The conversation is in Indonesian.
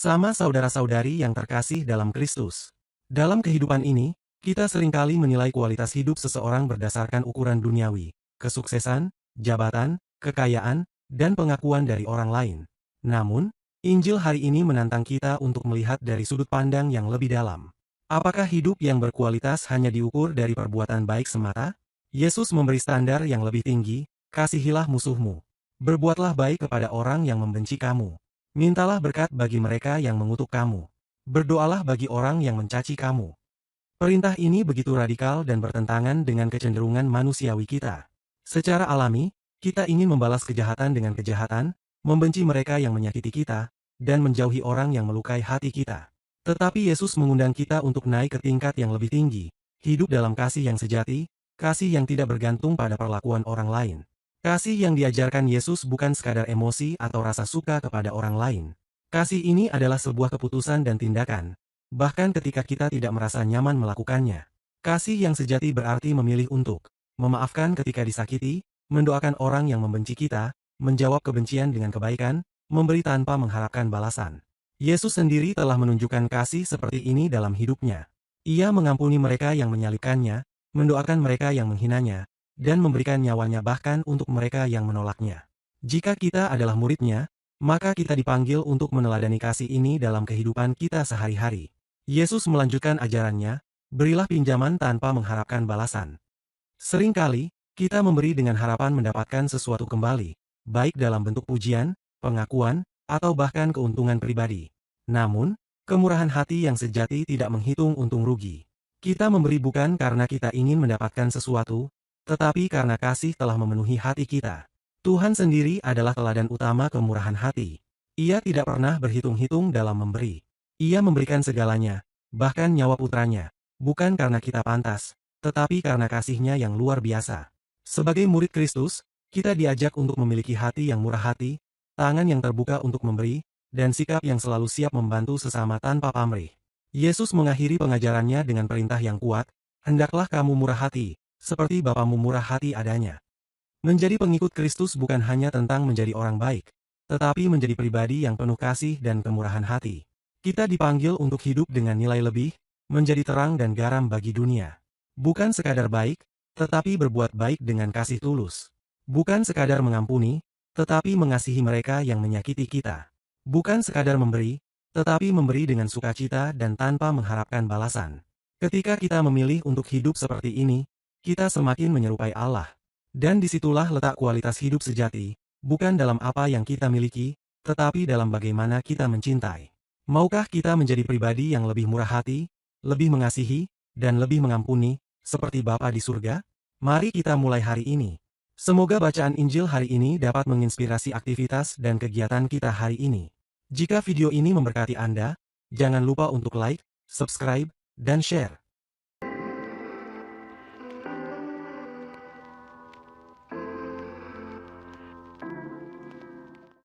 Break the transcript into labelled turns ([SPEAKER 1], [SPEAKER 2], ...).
[SPEAKER 1] Sama saudara-saudari yang terkasih dalam Kristus. Dalam kehidupan ini, kita seringkali menilai kualitas hidup seseorang berdasarkan ukuran duniawi, kesuksesan, jabatan, kekayaan, dan pengakuan dari orang lain. Namun, Injil hari ini menantang kita untuk melihat dari sudut pandang yang lebih dalam. Apakah hidup yang berkualitas hanya diukur dari perbuatan baik semata? Yesus memberi standar yang lebih tinggi, kasihilah musuhmu. Berbuatlah baik kepada orang yang membenci kamu. Mintalah berkat bagi mereka yang mengutuk kamu. Berdoalah bagi orang yang mencaci kamu. Perintah ini begitu radikal dan bertentangan dengan kecenderungan manusiawi kita. Secara alami, kita ingin membalas kejahatan dengan kejahatan, membenci mereka yang menyakiti kita, dan menjauhi orang yang melukai hati kita. Tetapi Yesus mengundang kita untuk naik ke tingkat yang lebih tinggi, hidup dalam kasih yang sejati, kasih yang tidak bergantung pada perlakuan orang lain. Kasih yang diajarkan Yesus bukan sekadar emosi atau rasa suka kepada orang lain. Kasih ini adalah sebuah keputusan dan tindakan, bahkan ketika kita tidak merasa nyaman melakukannya. Kasih yang sejati berarti memilih untuk memaafkan ketika disakiti, mendoakan orang yang membenci kita, menjawab kebencian dengan kebaikan, memberi tanpa mengharapkan balasan. Yesus sendiri telah menunjukkan kasih seperti ini dalam hidupnya. Ia mengampuni mereka yang menyalibkannya, mendoakan mereka yang menghinanya, dan memberikan nyawanya bahkan untuk mereka yang menolaknya. Jika kita adalah muridnya, maka kita dipanggil untuk meneladani kasih ini dalam kehidupan kita sehari-hari. Yesus melanjutkan ajarannya, berilah pinjaman tanpa mengharapkan balasan. Seringkali, kita memberi dengan harapan mendapatkan sesuatu kembali, baik dalam bentuk pujian, pengakuan, atau bahkan keuntungan pribadi. Namun, kemurahan hati yang sejati tidak menghitung untung rugi. Kita memberi bukan karena kita ingin mendapatkan sesuatu, tetapi karena kasih telah memenuhi hati kita. Tuhan sendiri adalah teladan utama kemurahan hati. Ia tidak pernah berhitung-hitung dalam memberi. Ia memberikan segalanya, bahkan nyawa putranya, bukan karena kita pantas, tetapi karena kasihnya yang luar biasa. Sebagai murid Kristus, kita diajak untuk memiliki hati yang murah hati, tangan yang terbuka untuk memberi, dan sikap yang selalu siap membantu sesama tanpa pamrih. Yesus mengakhiri pengajarannya dengan perintah yang kuat, hendaklah kamu murah hati, seperti Bapamu murah hati adanya. Menjadi pengikut Kristus bukan hanya tentang menjadi orang baik, tetapi menjadi pribadi yang penuh kasih dan kemurahan hati. Kita dipanggil untuk hidup dengan nilai lebih, menjadi terang dan garam bagi dunia. Bukan sekadar baik, tetapi berbuat baik dengan kasih tulus. Bukan sekadar mengampuni, tetapi mengasihi mereka yang menyakiti kita. Bukan sekadar memberi, tetapi memberi dengan sukacita dan tanpa mengharapkan balasan. Ketika kita memilih untuk hidup seperti ini, kita semakin menyerupai Allah. Dan disitulah letak kualitas hidup sejati, bukan dalam apa yang kita miliki, tetapi dalam bagaimana kita mencintai. Maukah kita menjadi pribadi yang lebih murah hati, lebih mengasihi, dan lebih mengampuni, seperti Bapa di surga? Mari kita mulai hari ini. Semoga bacaan Injil hari ini dapat menginspirasi aktivitas dan kegiatan kita hari ini. Jika video ini memberkati Anda, jangan lupa untuk like, subscribe, dan share.